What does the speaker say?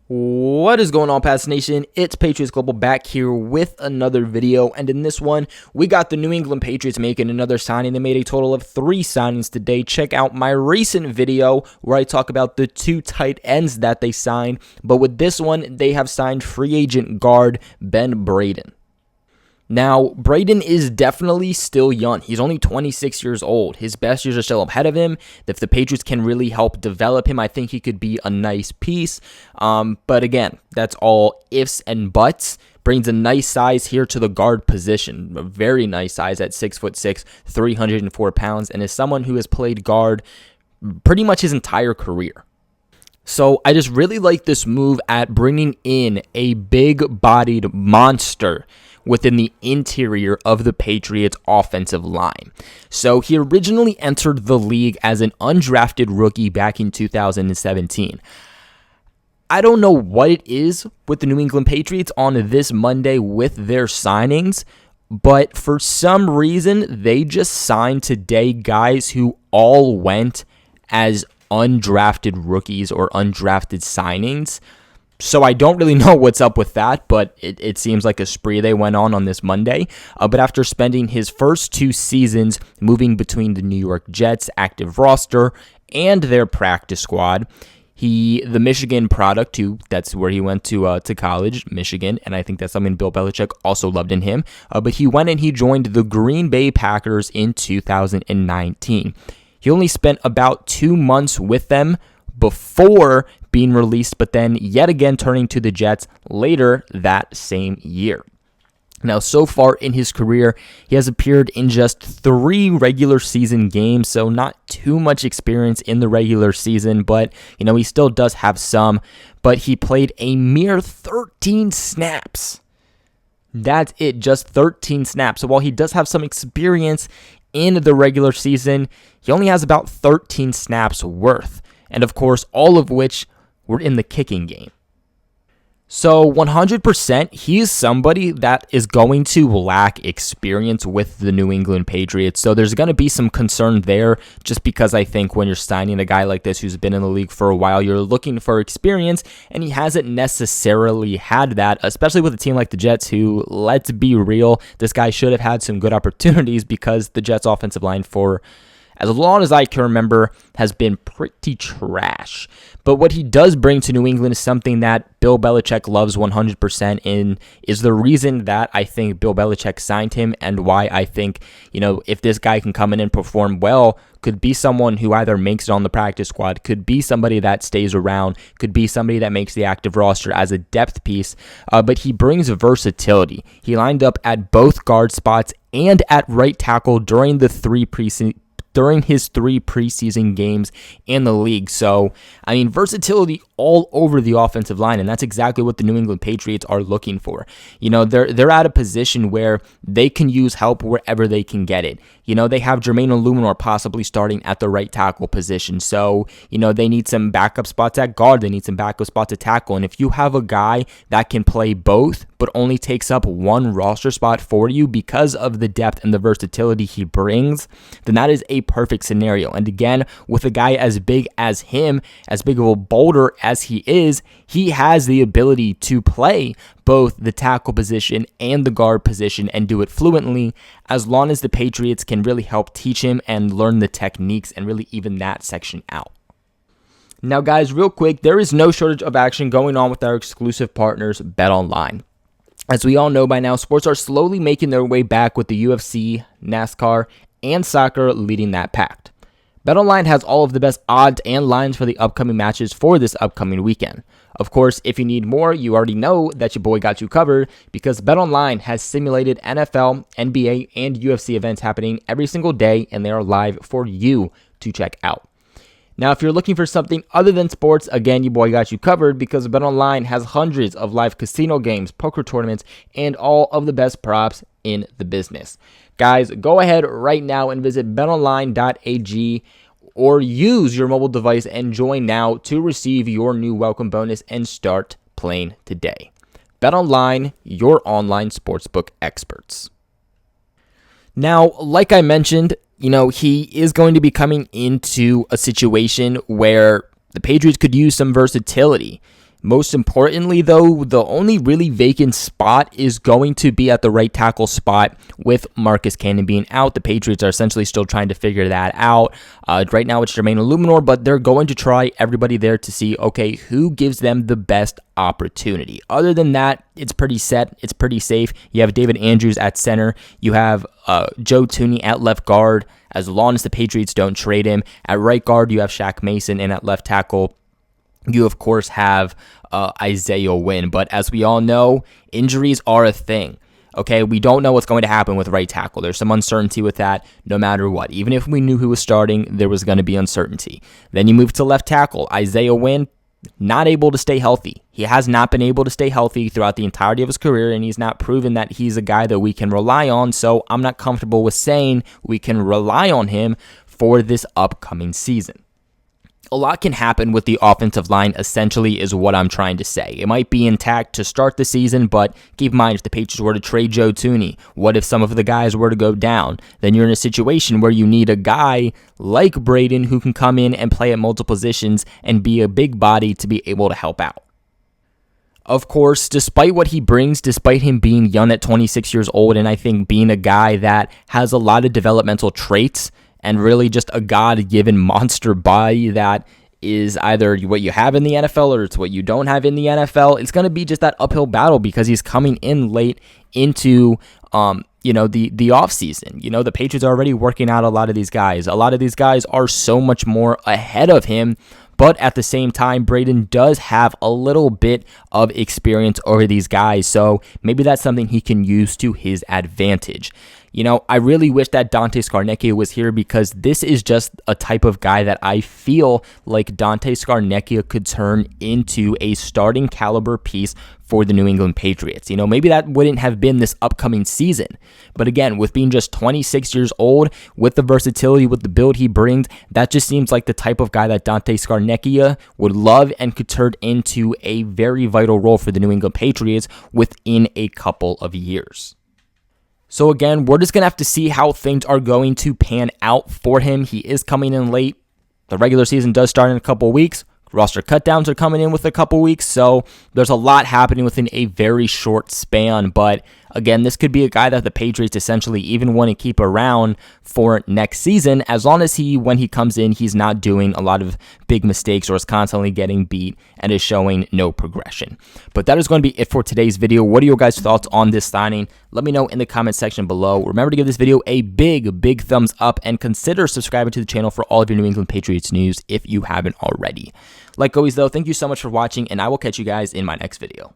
What is going on, Pats Nation? It's Patriots Global back here with another video, and in this one, we got the New England Patriots making another signing. They made a total of 3 signings today. Check out my recent video where I talk about the 2 tight ends that they signed, but with this one, they have signed free agent guard Ben Braden. Now, Braden is definitely still young. He's only 26 years old. His best years are still ahead of him. If the Patriots can really help develop him, I think he could be a nice piece. But again, that's all ifs and buts. Brings a nice size here to the guard position. A very nice size at 6'6", 304 pounds, and is someone who has played guard pretty much his entire career. So I just really like this move at bringing in a big-bodied monster within the interior of the Patriots offensive line. So he originally entered the league as an undrafted rookie back in 2017. I don't know what it is with the New England Patriots on this Monday with their signings, but for some reason, they just signed today guys who all went as undrafted rookies or undrafted signings. So I don't really know what's up with that, but it seems like a spree they went on this Monday. But after spending his first 2 seasons moving between the New York Jets active roster and their practice squad, the Michigan product too, that's where he went to college, Michigan, and I think that's something Bill Belichick also loved in him. But he went and he joined the Green Bay Packers in 2019. He only spent about 2 months with them before being released, but then yet again turning to the Jets later that same year. Now, so far in his career, he has appeared in just 3 regular season games, so not too much experience in the regular season, but, he still does have some, but he played a mere 13 snaps. That's it, just 13 snaps. So while he does have some experience in the regular season, he only has about 13 snaps worth, and of course, all of which were in the kicking game. So 100%, he is somebody that is going to lack experience with the New England Patriots. So there's going to be some concern there, just because I think when you're signing a guy like this who's been in the league for a while, you're looking for experience, and he hasn't necessarily had that, especially with a team like the Jets who, let's be real, this guy should have had some good opportunities because the Jets offensive line for as long as I can remember, has been pretty trash. But what he does bring to New England is something that Bill Belichick loves 100% and is the reason that I think Bill Belichick signed him and why I think, if this guy can come in and perform well, could be someone who either makes it on the practice squad, could be somebody that stays around, could be somebody that makes the active roster as a depth piece, but he brings versatility. He lined up at both guard spots and at right tackle during his 3 preseason games in the league. So, versatility all over the offensive line, and that's exactly what the New England Patriots are looking for. They're at a position where they can use help wherever they can get it. They have Jermaine Illuminor possibly starting at the right tackle position. So, they need some backup spots at guard. They need some backup spots at tackle. And if you have a guy that can play both, but only takes up 1 roster spot for you because of the depth and the versatility he brings, then that is a perfect scenario. And again, with a guy as big as him, as big of a boulder as he is, he has the ability to play both the tackle position and the guard position and do it fluently, as long as the Patriots can really help teach him and learn the techniques and really even that section out. Now, guys, real quick, there is no shortage of action going on with our exclusive partners, BetOnline. As we all know by now, sports are slowly making their way back with the UFC, NASCAR, and soccer leading that pact. BetOnline has all of the best odds and lines for the upcoming matches for this upcoming weekend. Of course, if you need more, you already know that your boy got you covered because BetOnline has simulated NFL, NBA, and UFC events happening every single day, and they are live for you to check out. Now, if you're looking for something other than sports, again, your boy got you covered because BetOnline has hundreds of live casino games, poker tournaments, and all of the best props in the business. Guys, go ahead right now and visit betonline.ag or use your mobile device and join now to receive your new welcome bonus and start playing today. BetOnline, your online sportsbook experts. Now, like I mentioned, he is going to be coming into a situation where the Patriots could use some versatility. Most importantly, though, the only really vacant spot is going to be at the right tackle spot with Marcus Cannon being out. The Patriots are essentially still trying to figure that out. Right now, it's Jermaine Illuminor, but they're going to try everybody there to see, okay, who gives them the best opportunity. Other than that, it's pretty set. It's pretty safe. You have David Andrews at center. You have Joe Thuney at left guard, as long as the Patriots don't trade him. At right guard, you have Shaq Mason, and at left tackle, you, of course, have Isaiah Wynn. But as we all know, injuries are a thing. Okay, we don't know what's going to happen with right tackle. There's some uncertainty with that no matter what. Even if we knew who was starting, there was going to be uncertainty. Then you move to left tackle. Isaiah Wynn, not able to stay healthy. He has not been able to stay healthy throughout the entirety of his career, and he's not proven that he's a guy that we can rely on. So I'm not comfortable with saying we can rely on him for this upcoming season. A lot can happen with the offensive line, essentially, is what I'm trying to say. It might be intact to start the season, but keep in mind, if the Patriots were to trade Joe Thuney, what if some of the guys were to go down? Then you're in a situation where you need a guy like Braden who can come in and play at multiple positions and be a big body to be able to help out. Of course, despite what he brings, despite him being young at 26 years old, and I think being a guy that has a lot of developmental traits, and really just a God-given monster body that is either what you have in the NFL or it's what you don't have in the NFL, it's going to be just that uphill battle because he's coming in late into the offseason. The Patriots are already working out a lot of these guys. A lot of these guys are so much more ahead of him, but at the same time, Braden does have a little bit of experience over these guys, so maybe that's something he can use to his advantage. I really wish that Dante Scarnecchia was here because this is just a type of guy that I feel like Dante Scarnecchia could turn into a starting caliber piece for the New England Patriots. Maybe that wouldn't have been this upcoming season. But again, with being just 26 years old, with the versatility, with the build he brings, that just seems like the type of guy that Dante Scarnecchia would love and could turn into a very vital role for the New England Patriots within a couple of years. So again, we're just going to have to see how things are going to pan out for him. He is coming in late. The regular season does start in a couple of weeks. Roster cutdowns are coming in with a couple weeks, so there's a lot happening within a very short span. But again, this could be a guy that the Patriots essentially even want to keep around for next season, as long as when he comes in, he's not doing a lot of big mistakes or is constantly getting beat and is showing no progression. But that is going to be it for today's video. What are your guys' thoughts on this signing? Let me know in the comment section below. Remember to give this video a big thumbs up and consider subscribing to the channel for all of your New England Patriots news if you haven't already. Like always, though, thank you so much for watching, and I will catch you guys in my next video.